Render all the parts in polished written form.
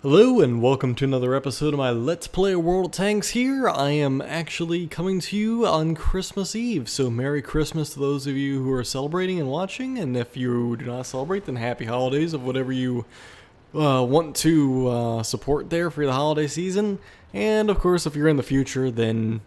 Hello and welcome to another episode of my Let's Play World of Tanks here. I am actually coming to you on Christmas Eve, so Merry Christmas to those of you who are celebrating and watching, and if you do not celebrate, then Happy Holidays of whatever you want to support there for the holiday season. And of course, if you're in the future, then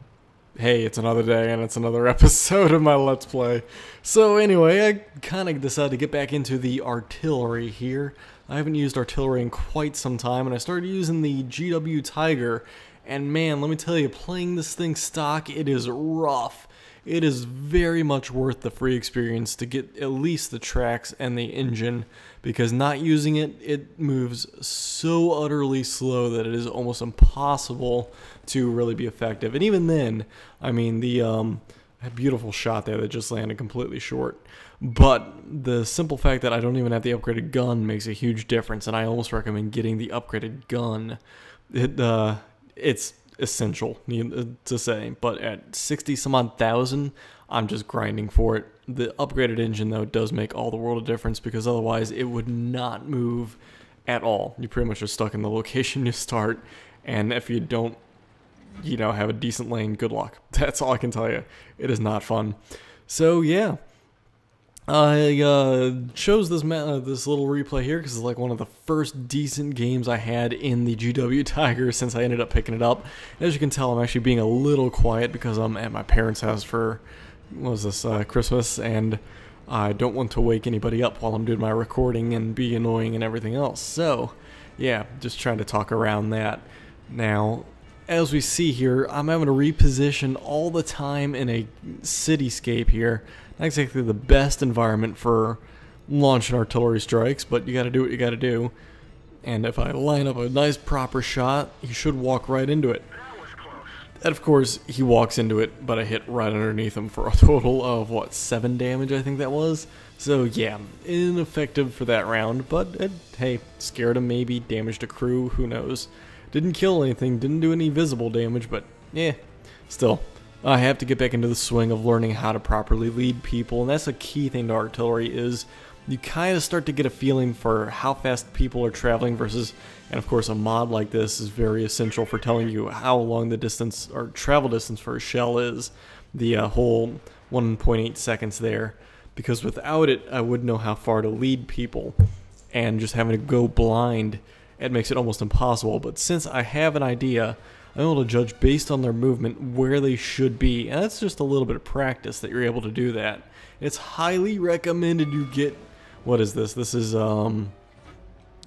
hey, it's another day and it's another episode of my Let's Play. So anyway, I kind of decided to get back into the artillery here. I haven't used artillery in quite some time, and I started using the GW Tiger, and man, let me tell you, playing this thing stock, it is rough. It is very much worth the free experience to get at least the tracks and the engine, because not using it, it moves so utterly slow that it is almost impossible to really be effective. And even then, I mean, a beautiful shot there that just landed completely short. But the simple fact that I don't even have the upgraded gun makes a huge difference, and I almost recommend getting the upgraded gun. It's essential, need to say, but at 60 some odd thousand, I'm just grinding for it. The upgraded engine, though, does make all the world of difference, because otherwise it would not move at all. You pretty much are stuck in the location you start, and if you don't, have a decent lane, good luck. That's all I can tell you. It is not fun. So yeah, I chose this little replay here because it's like one of the first decent games I had in the GW Tiger since I ended up picking it up. As you can tell, I'm actually being a little quiet because I'm at my parents' house for, Christmas, and I don't want to wake anybody up while I'm doing my recording and be annoying and everything else. So yeah, just trying to talk around that. Now, as we see here, I'm having to reposition all the time in a cityscape here. Not exactly the best environment for launching artillery strikes, but you gotta do what you gotta do. And if I line up a nice proper shot, he should walk right into it. And of course, he walks into it, but I hit right underneath him for a total of, 7 damage, I think that was? So yeah, ineffective for that round, but hey, scared him maybe, damaged a crew, who knows. Didn't kill anything, didn't do any visible damage, but yeah, still. I have to get back into the swing of learning how to properly lead people, and that's a key thing to artillery is you kind of start to get a feeling for how fast people are traveling versus, and of course a mod like this is very essential for telling you how long the distance or travel distance for a shell is, the whole 1.8 seconds there, because without it I wouldn't know how far to lead people, and just having to go blind, it makes it almost impossible. But since I have an idea, I'm able to judge based on their movement where they should be, and that's just a little bit of practice that you're able to do that. It's highly recommended you get, what is this? This is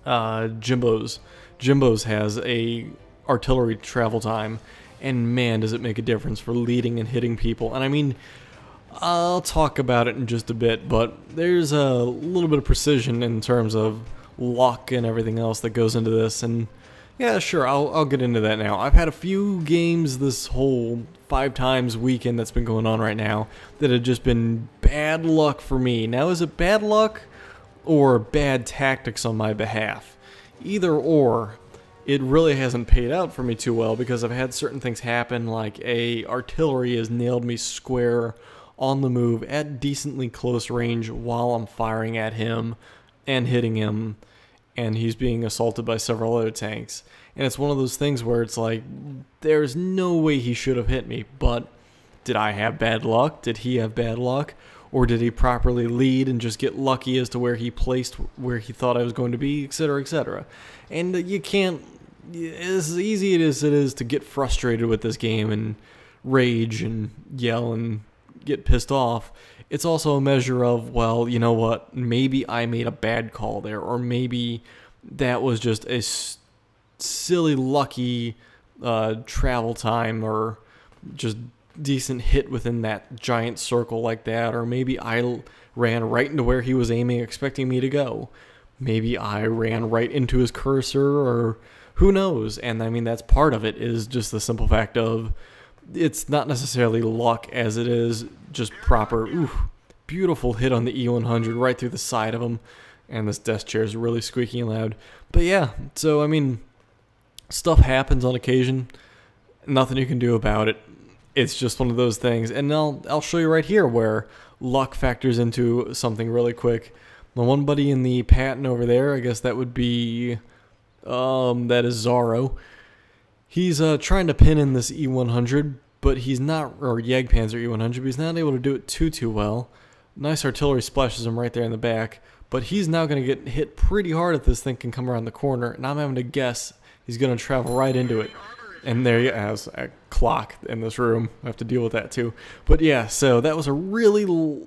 Jimbo's. Jimbo's has a artillery travel time, and man, does it make a difference for leading and hitting people. And I mean, I'll talk about it in just a bit, but there's a little bit of precision in terms of luck and everything else that goes into this, and yeah, sure, I'll get into that now. I've had a few games this whole 5 times weekend that's been going on right now that have just been bad luck for me. Now, is it bad luck or bad tactics on my behalf? Either or, it really hasn't paid out for me too well, because I've had certain things happen, like artillery has nailed me square on the move at decently close range while I'm firing at him and hitting him, and he's being assaulted by several other tanks. And it's one of those things where it's like, there's no way he should have hit me, but did I have bad luck? Did he have bad luck? Or did he properly lead and just get lucky as to where he placed where he thought I was going to be, etc., etc. And you can't, as easy as it is to get frustrated with this game and rage and yell and get pissed off, it's also a measure of, well, you know what, maybe I made a bad call there, or maybe that was just a silly lucky travel time, or just decent hit within that giant circle like that, or maybe I ran right into where he was aiming expecting me to go. Maybe I ran right into his cursor, or who knows. And I mean, that's part of it, is just the simple fact of it's not necessarily luck as it is just proper, beautiful hit on the E100 right through the side of him, and this desk chair is really squeaky and loud. But yeah, so I mean, stuff happens on occasion, nothing you can do about it. It's just one of those things, and I'll show you right here where luck factors into something really quick. My one buddy in the patent over there, I guess that would be That is Zaro. He's trying to pin in this E100, but he's not, or Jagdpanzer E100, but he's not able to do it too well. Nice artillery splashes him right there in the back, but he's now going to get hit pretty hard if this thing can come around the corner, and I'm having to guess he's going to travel right into it. And there he has a clock in this room. I have to deal with that too. But yeah, so that was a really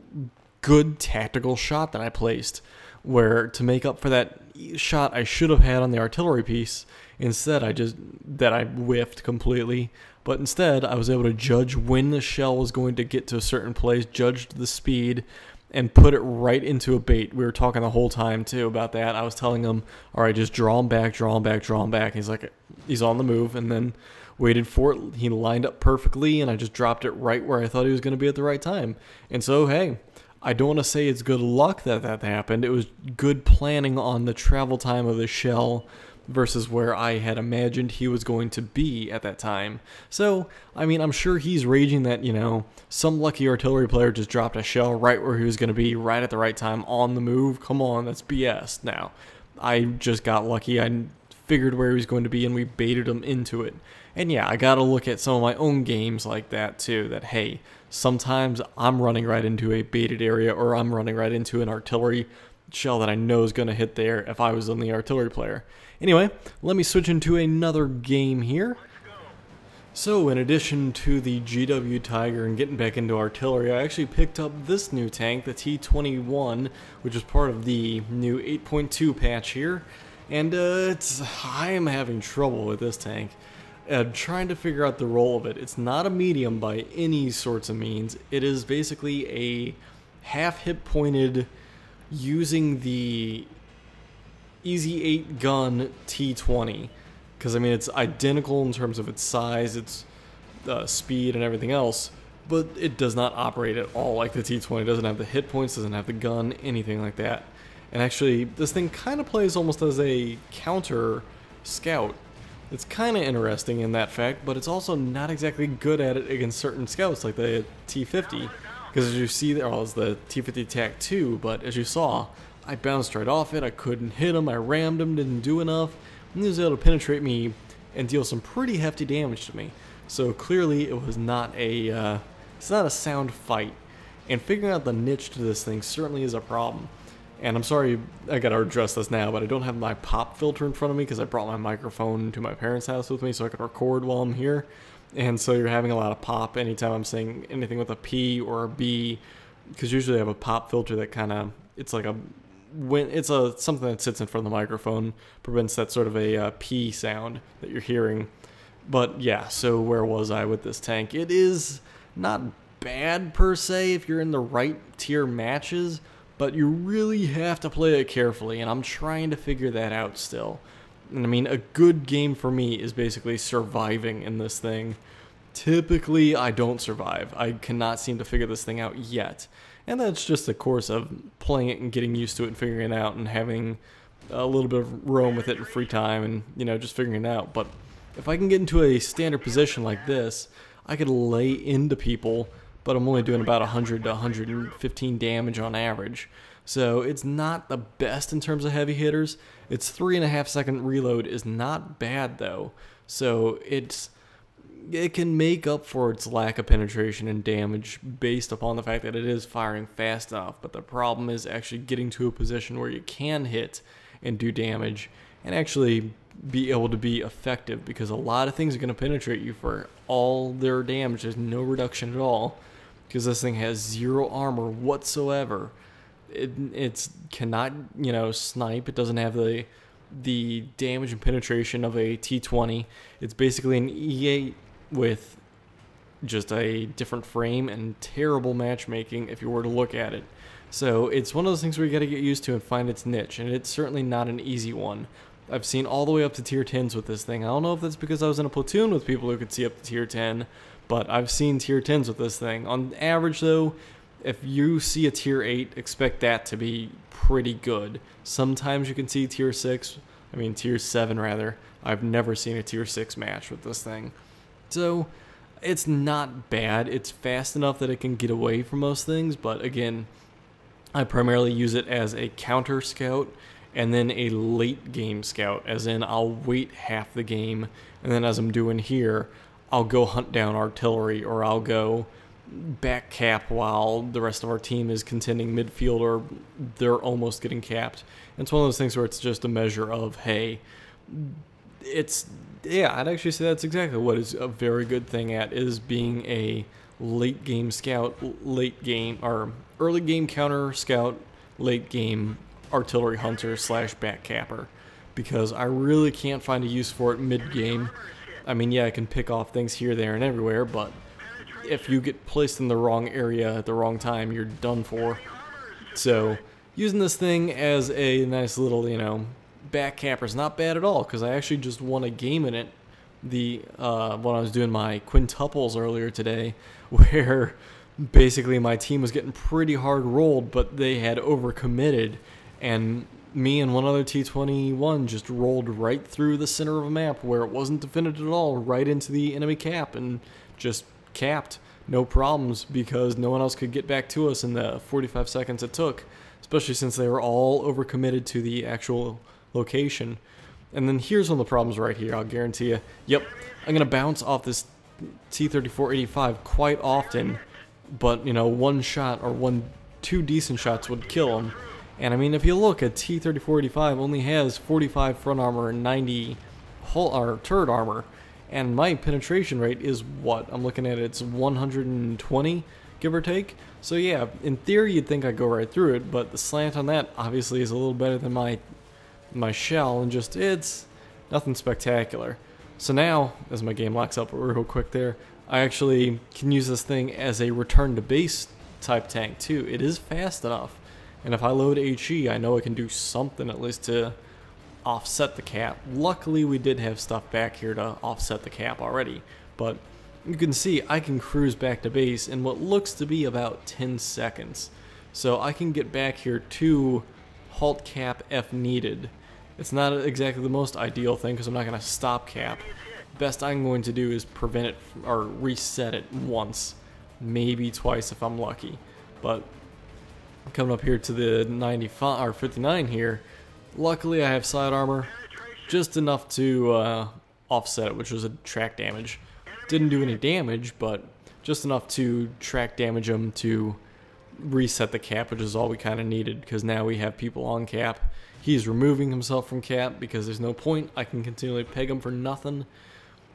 good tactical shot that I placed, where to make up for that shot I should have had on the artillery piece, instead I whiffed completely. But instead, I was able to judge when the shell was going to get to a certain place, judged the speed, and put it right into a bait. We were talking the whole time, too, about that. I was telling him, all right, just draw him back, draw him back, draw him back. He's like, he's on the move, and then waited for it. He lined up perfectly, and I just dropped it right where I thought he was going to be at the right time. And so, hey, I don't want to say it's good luck that that happened. It was good planning on the travel time of the shell versus where I had imagined he was going to be at that time. So, I mean, I'm sure he's raging that, you know, some lucky artillery player just dropped a shell right where he was going to be, right at the right time, on the move. Come on, that's BS. Now, I just got lucky. I figured where he was going to be, and we baited him into it. And yeah, I got to look at some of my own games like that, too, that, hey, sometimes I'm running right into a baited area, or I'm running right into an artillery shell that I know is going to hit there if I was on the artillery player. Anyway, let me switch into another game here. So, in addition to the GW Tiger and getting back into artillery, I actually picked up this new tank, the T-21, which is part of the new 8.2 patch here. And I am having trouble with this tank. Trying to figure out the role of it. It's not a medium by any sorts of means. It is basically a half hit pointed using the Easy 8 gun T20, because I mean it's identical in terms of its size, its speed and everything else, but it does not operate at all like the T20. It doesn't have the hit points, doesn't have the gun, anything like that. And actually this thing kind of plays almost as a counter scout. It's kind of interesting in that fact, but it's also not exactly good at it against certain scouts like the T50, because as you see there, well, it's the T50 TAC 2, but as you saw, I bounced right off it, I couldn't hit him, I rammed him, didn't do enough, and he was able to penetrate me and deal some pretty hefty damage to me. So clearly it was not a, it's not a sound fight, and figuring out the niche to this thing certainly is a problem. And I'm sorry I gotta address this now, but I don't have my pop filter in front of me because I brought my microphone to my parents' house with me so I could record while I'm here. And so you're having a lot of pop anytime I'm saying anything with a P or a B, because usually I have a pop filter that kind of, it's like a, when it's a something that sits in front of the microphone, prevents that sort of a P sound that you're hearing. But yeah, so where was I with this tank? It is not bad per se if you're in the right tier matches, but you really have to play it carefully, and I'm trying to figure that out still. And I mean, a good game for me is basically surviving in this thing. Typically, I don't survive. I cannot seem to figure this thing out yet. And that's just the course of playing it and getting used to it and figuring it out and having a little bit of roam with it in free time and, you know, just figuring it out. But if I can get into a standard position like this, I could lay into people, but I'm only doing about 100 to 115 damage on average. So it's not the best in terms of heavy hitters. Its 3.5 second reload is not bad though. So it can make up for its lack of penetration and damage based upon the fact that it is firing fast enough. But the problem is actually getting to a position where you can hit and do damage and actually be able to be effective, because a lot of things are going to penetrate you for all their damage. There's no reduction at all because this thing has 0 armor whatsoever. It cannot, you know, snipe. It doesn't have the damage and penetration of a T20. It's basically an E8 with just a different frame and terrible matchmaking if you were to look at it. So it's one of those things where you got to get used to and find its niche, and it's certainly not an easy one. I've seen all the way up to tier 10s with this thing. I don't know if that's because I was in a platoon with people who could see up to tier 10, but I've seen tier 10s with this thing. On average though, if you see a tier 8, expect that to be pretty good. Sometimes you can see tier 7 rather. I've never seen a tier 6 match with this thing. So it's not bad. It's fast enough that it can get away from most things, but again, I primarily use it as a counter scout, and then a late game scout, as in I'll wait half the game, and then as I'm doing here, I'll go hunt down artillery, or I'll go back cap while the rest of our team is contending midfield, or they're almost getting capped. And it's one of those things where it's just a measure of, hey, I'd actually say that's exactly what is a very good thing at, is being a late game scout, late game, or early game counter scout, late game artillery hunter / back capper, because I really can't find a use for it mid game. I mean, yeah, I can pick off things here, there, and everywhere, but if you get placed in the wrong area at the wrong time, you're done for. So using this thing as a nice little, back capper is not bad at all, because I actually just won a game in it when I was doing my quintuples earlier today, where basically my team was getting pretty hard rolled, but they had overcommitted, and me and one other T21 just rolled right through the center of a map where it wasn't defended at all, right into the enemy cap, and just capped, no problems, because no one else could get back to us in the 45 seconds it took, especially since they were all overcommitted to the actual location. And then here's one of the problems right here, I'll guarantee you. Yep, I'm going to bounce off this T-34-85 quite often, but, one shot or two decent shots would kill him. And I mean, if you look, a T-34-85 only has 45 front armor and 90 turret armor, and my penetration rate is what? I'm looking at it's 120, give or take. So yeah, in theory you'd think I'd go right through it, but the slant on that obviously is a little better than my shell, and just, it's nothing spectacular. So now, as my game locks up real quick there, I actually can use this thing as a return to base type tank too. It is fast enough, and if I load HE, I know I can do something at least to offset the cap. Luckily, we did have stuff back here to offset the cap already, but you can see I can cruise back to base in what looks to be about 10 seconds. So I can get back here to halt cap if needed. It's not exactly the most ideal thing because I'm not going to stop cap. Best I'm going to do is prevent it or reset it once, maybe twice if I'm lucky. But coming up here to the 95 or 59 here, luckily I have side armor, just enough to offset it, which was a track damage. Didn't do any damage, but just enough to track damage him to reset the cap, which is all we kind of needed, because now we have people on cap. He's removing himself from cap because there's no point. I can continually peg him for nothing.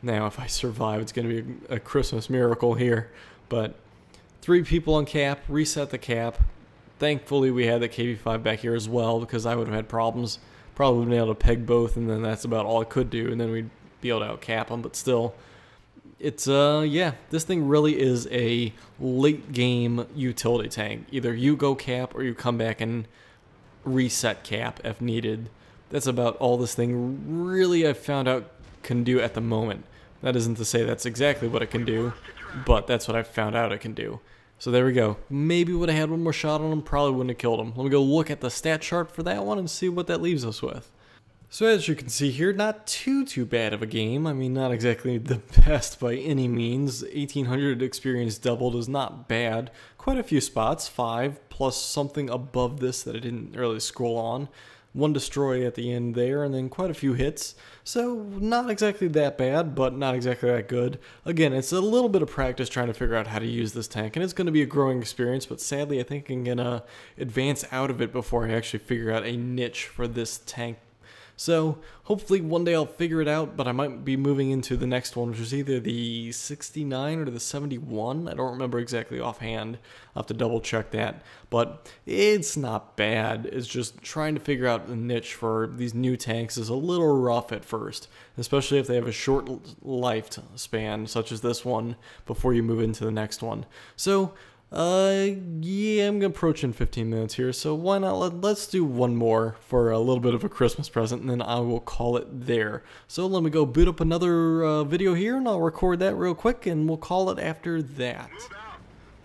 Now if I survive, it's going to be a Christmas miracle here. But 3 people on cap, reset the cap. Thankfully we had the KV-5 back here as well, because I would have had problems. Probably been able to peg both, and then that's about all I could do, and then we'd be able to out-cap them, but still. It's, yeah, this thing really is a late game utility tank. Either you go cap or you come back and reset cap if needed. That's about all this thing really I've found out can do at the moment. That isn't to say that's exactly what it can do, but that's what I've found out it can do. So there we go. Maybe would have had one more shot on him, probably wouldn't have killed him. Let me go look at the stat chart for that one and see what that leaves us with. So as you can see here, not too bad of a game. I mean, not exactly the best by any means. 1800 experience doubled is not bad. Quite a few spots, 5 plus something above this that I didn't really scroll on. 1 destroy at the end there, and then quite a few hits. So not exactly that bad, but not exactly that good. Again, it's a little bit of practice trying to figure out how to use this tank, and it's going to be a growing experience, but sadly I think I'm going to advance out of it before I actually figure out a niche for this tank. So hopefully one day I'll figure it out, but I might be moving into the next one, which is either the 69 or the 71. I don't remember exactly offhand. I'll have to double check that. But it's not bad. It's just trying to figure out a niche for these new tanks is a little rough at first, especially if they have a short lifespan, such as this one, before you move into the next one. So yeah, I'm approaching 15 minutes here, so why not let's do one more for a little bit of a Christmas present, and then I will call it there. So let me go boot up another video here, and I'll record that real quick, and we'll call it after that.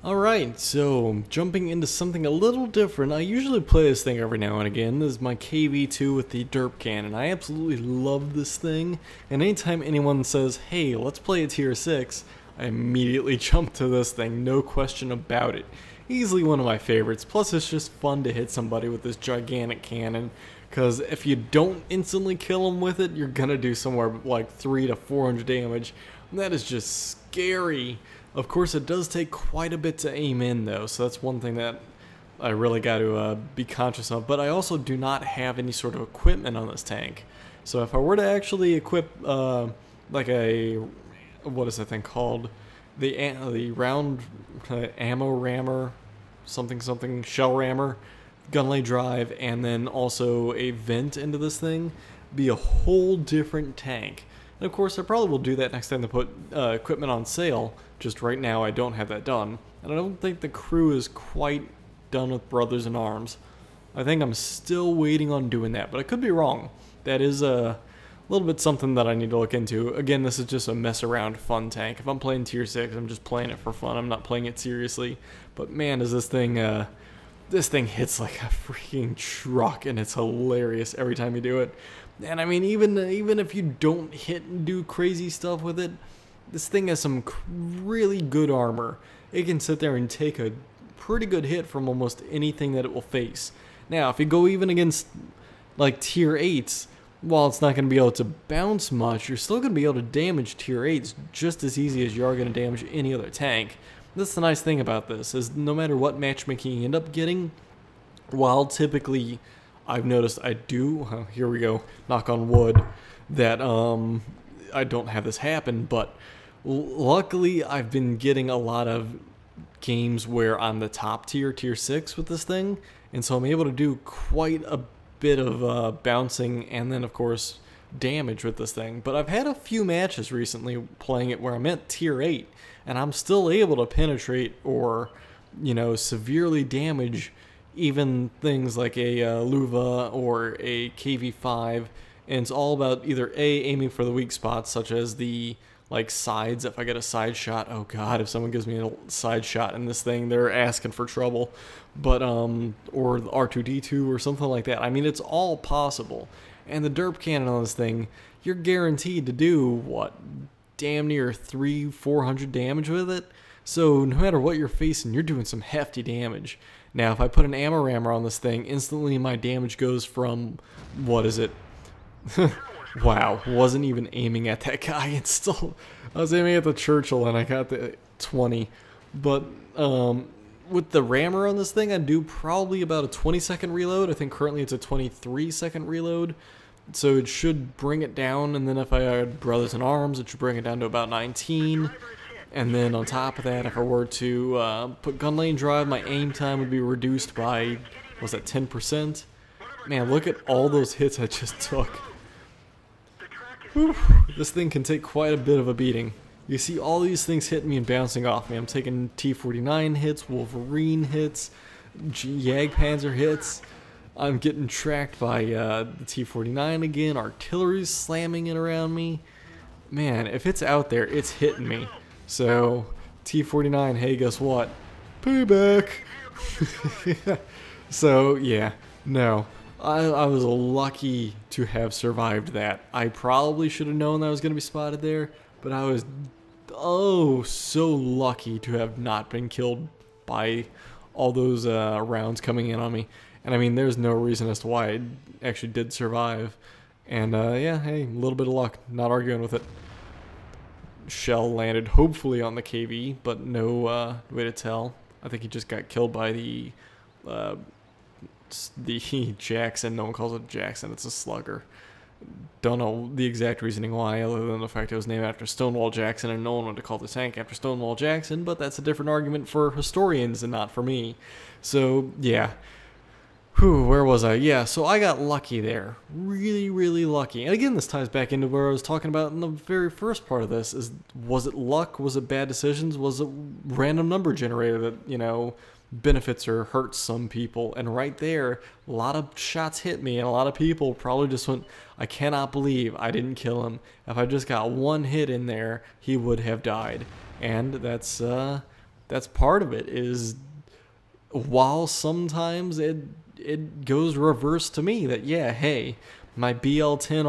Alright, so jumping into something a little different. I usually play this thing every now and again. This is my KV-2 with the derp cannon. I absolutely love this thing, and anytime anyone says, hey, let's play a tier 6, I immediately jump to this thing, no question about it. Easily one of my favorites, plus it's just fun to hit somebody with this gigantic cannon. because if you don't instantly kill them with it, you're gonna do somewhere like 300 to 400 damage. And that is just scary. Of course, it does take quite a bit to aim in, though, so that's one thing that I really got to be conscious of. But I also do not have any sort of equipment on this tank. So if I were to actually equip like a, what is that thing called? The round ammo rammer, something shell rammer, gunlay drive, and then also a vent into this thing, be a whole different tank. And of course, I probably will do that next time they put equipment on sale. Just right now, I don't have that done. And I don't think the crew is quite done with Brothers in Arms. I think I'm still waiting on doing that, but I could be wrong. That is a little bit something that I need to look into. Again, this is just a mess around fun tank. If I'm playing tier 6, I'm just playing it for fun. I'm not playing it seriously. But man, does this thing hits like a freaking truck, and it's hilarious every time you do it. And I mean, even if you don't hit and do crazy stuff with it, this thing has some really good armor. It can sit there and take a pretty good hit from almost anything that it will face. Now, if you go even against like tier 8s, while it's not going to be able to bounce much, you're still going to be able to damage tier 8s just as easy as you are going to damage any other tank. That's the nice thing about this, is no matter what matchmaking you end up getting, while typically I've noticed I do, here we go, knock on wood, that I don't have this happen, but luckily I've been getting a lot of games where I'm the top tier, tier 6 with this thing, and so I'm able to do quite a bit of bouncing and then of course damage with this thing. But I've had a few matches recently playing it where I'm at tier 8 and I'm still able to penetrate or, you know, severely damage even things like a Luva or a KV5, and it's all about either A, aiming for the weak spots such as the like sides. If I get a side shot, oh god, if someone gives me a side shot in this thing, they're asking for trouble. But or the R2D2 or something like that. I mean, it's all possible. And the derp cannon on this thing, you're guaranteed to do what, damn near 300-400 damage with it. So no matter what you're facing, you're doing some hefty damage. Now, if I put an ammo rammer on this thing, instantly my damage goes from, what is it? Wow, wasn't even aiming at that guy. It's still, I was aiming at the Churchill and I got the 20. But with the rammer on this thing, I do probably about a 20-second reload. I think currently it's a 23-second reload. So it should bring it down, and then if I had Brothers in Arms, it should bring it down to about 19. And then on top of that, if I were to put gun lane drive, my aim time would be reduced by, was that 10%? Man, look at all those hits I just took. Whew. This thing can take quite a bit of a beating. You see all these things hitting me and bouncing off me. I'm taking T-49 hits, Wolverine hits, Jagdpanzer hits. I'm getting tracked by the T-49 again. Artillery's slamming it around me. Man, if it's out there, it's hitting me. So, T-49, hey, guess what? Payback! So, yeah, no. I was lucky to have survived that. I probably should have known that I was going to be spotted there, but I was, oh, so lucky to have not been killed by all those rounds coming in on me. And I mean, there's no reason as to why I actually did survive. And yeah, hey, a little bit of luck, not arguing with it. Shell landed hopefully on the KV, but no way to tell. I think he just got killed by the Jackson. No one calls it Jackson, it's a slugger. Don't know the exact reasoning why, other than the fact it was named after Stonewall Jackson and no one wanted to call the tank after Stonewall Jackson, but that's a different argument for historians and not for me. So yeah. Whew, where was I? Yeah, so I got lucky there. Really, really lucky. And again, this ties back into where I was talking about in the very first part of this, is was it luck? Was it bad decisions? Was it random number generator that, you know, benefits or hurts some people? And right there, a lot of shots hit me, and a lot of people probably just went, I cannot believe I didn't kill him. If I just got one hit in there, he would have died. And that's part of it, is while sometimes it goes reverse to me, that yeah, hey, my BL-10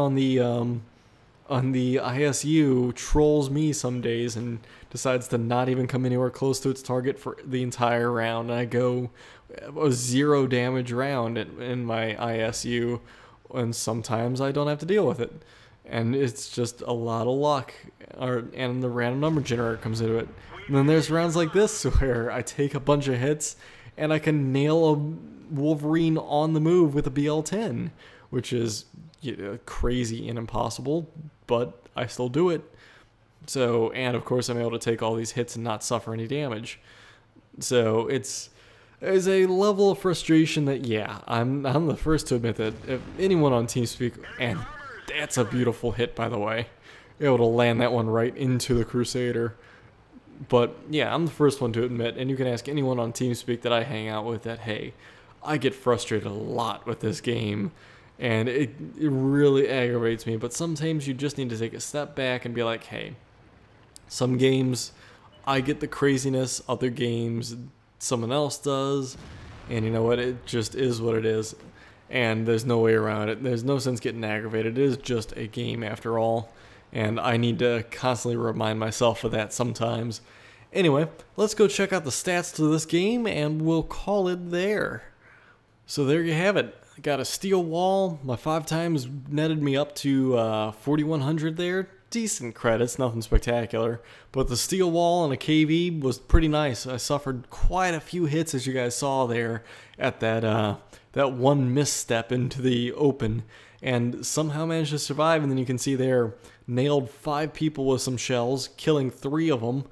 on the ISU trolls me some days and decides to not even come anywhere close to its target for the entire round, and I go a 0 damage round in my ISU, and sometimes I don't have to deal with it. And it's just a lot of luck, and the random number generator comes into it. And then there's rounds like this where I take a bunch of hits and I can nail a Wolverine on the move with a BL-10, which is crazy and impossible, but I still do it. So, and of course I'm able to take all these hits and not suffer any damage. So there's a level of frustration that, yeah, I'm the first to admit that if anyone on TeamSpeak, and that's a beautiful hit, by the way, able to land that one right into the Crusader. But yeah, I'm the first one to admit, and you can ask anyone on TeamSpeak that I hang out with, that, hey, I get frustrated a lot with this game, and it really aggravates me. But sometimes you just need to take a step back and be like, hey, some games I get the craziness, other games someone else does, and you know what, it just is what it is, and there's no way around it. There's no sense getting aggravated. It is just a game after all, and I need to constantly remind myself of that sometimes. Anyway, let's go check out the stats to this game, and we'll call it there. So there you have it. I got a steel wall. My 5 times netted me up to 4,100 there. Decent credits, nothing spectacular. But the steel wall and a KV was pretty nice. I suffered quite a few hits, as you guys saw there, at that one misstep into the open, and somehow managed to survive. And then you can see there, nailed 5 people with some shells, killing 3 of them.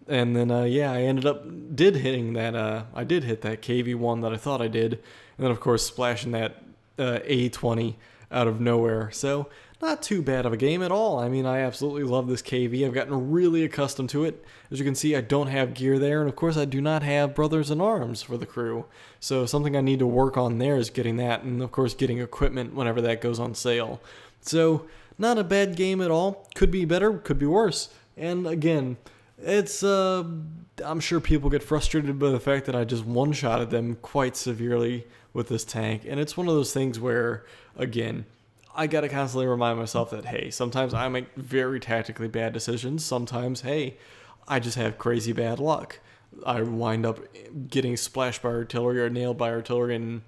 And then, yeah, I ended up hitting that, I did hit that KV1 that I thought I did. And then, of course, splashing that A20 out of nowhere. So, not too bad of a game at all. I mean, I absolutely love this KV. I've gotten really accustomed to it. As you can see, I don't have gear there. And, of course, I do not have Brothers in Arms for the crew. So, something I need to work on there is getting that. And, of course, getting equipment whenever that goes on sale. So, not a bad game at all. Could be better, could be worse. And, again, it's, I'm sure people get frustrated by the fact that I just one-shotted them quite severely with this tank. And it's one of those things where, again, I gotta constantly remind myself that, hey, sometimes I make very tactically bad decisions. Sometimes, hey, I just have crazy bad luck. I wind up getting splashed by artillery or nailed by artillery and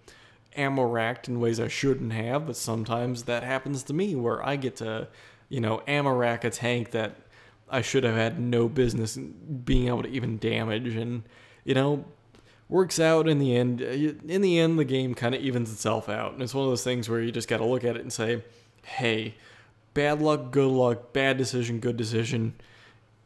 ammo racked in ways I shouldn't have. But sometimes that happens to me where I get to, ammo rack a tank that I should have had no business being able to even damage, and works out in the end. In the end, the game kind of evens itself out, and it's one of those things where you just got to look at it and say, hey, bad luck, good luck, bad decision, good decision.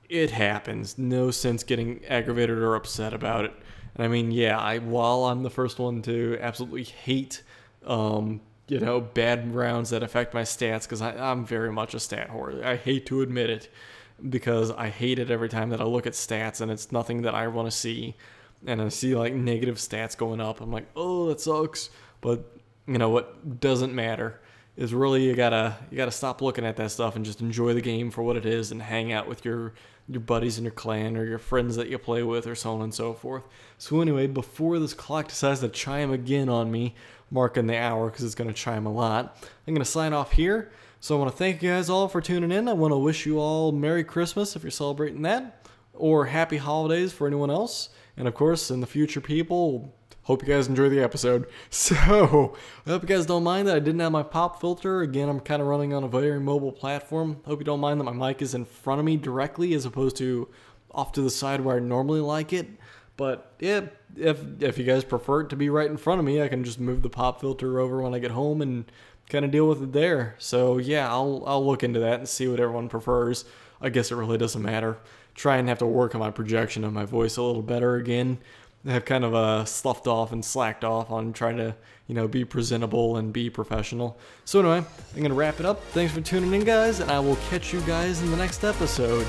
It happens. No sense getting aggravated or upset about it. And I mean, yeah, while I'm the first one to absolutely hate bad rounds that affect my stats, because I'm very much a stat whore. I hate to admit it, because I hate it every time that I look at stats and it's nothing that I want to see. And I see like negative stats going up. I'm like, oh, that sucks. But what doesn't matter is really you gotta stop looking at that stuff and just enjoy the game for what it is, and hang out with your buddies in your clan or your friends that you play with, or so on and so forth. So anyway, before this clock decides to chime again on me, marking the hour because it's going to chime a lot, I'm going to sign off here. So I want to thank you guys all for tuning in. I want to wish you all Merry Christmas if you're celebrating that, or Happy Holidays for anyone else. And of course, in the future, people, hope you guys enjoy the episode. So, I hope you guys don't mind that I didn't have my pop filter. Again, I'm kind of running on a very mobile platform. Hope you don't mind that my mic is in front of me directly as opposed to off to the side where I normally like it. But yeah, if you guys prefer it to be right in front of me, I can just move the pop filter over when I get home and kind of deal with it there. So yeah, I'll look into that and see what everyone prefers. I guess it really doesn't matter. Try and have to work on my projection of my voice a little better again. I have kind of sloughed off and slacked off on trying to, be presentable and be professional. So anyway, I'm going to wrap it up. Thanks for tuning in, guys, and I will catch you guys in the next episode.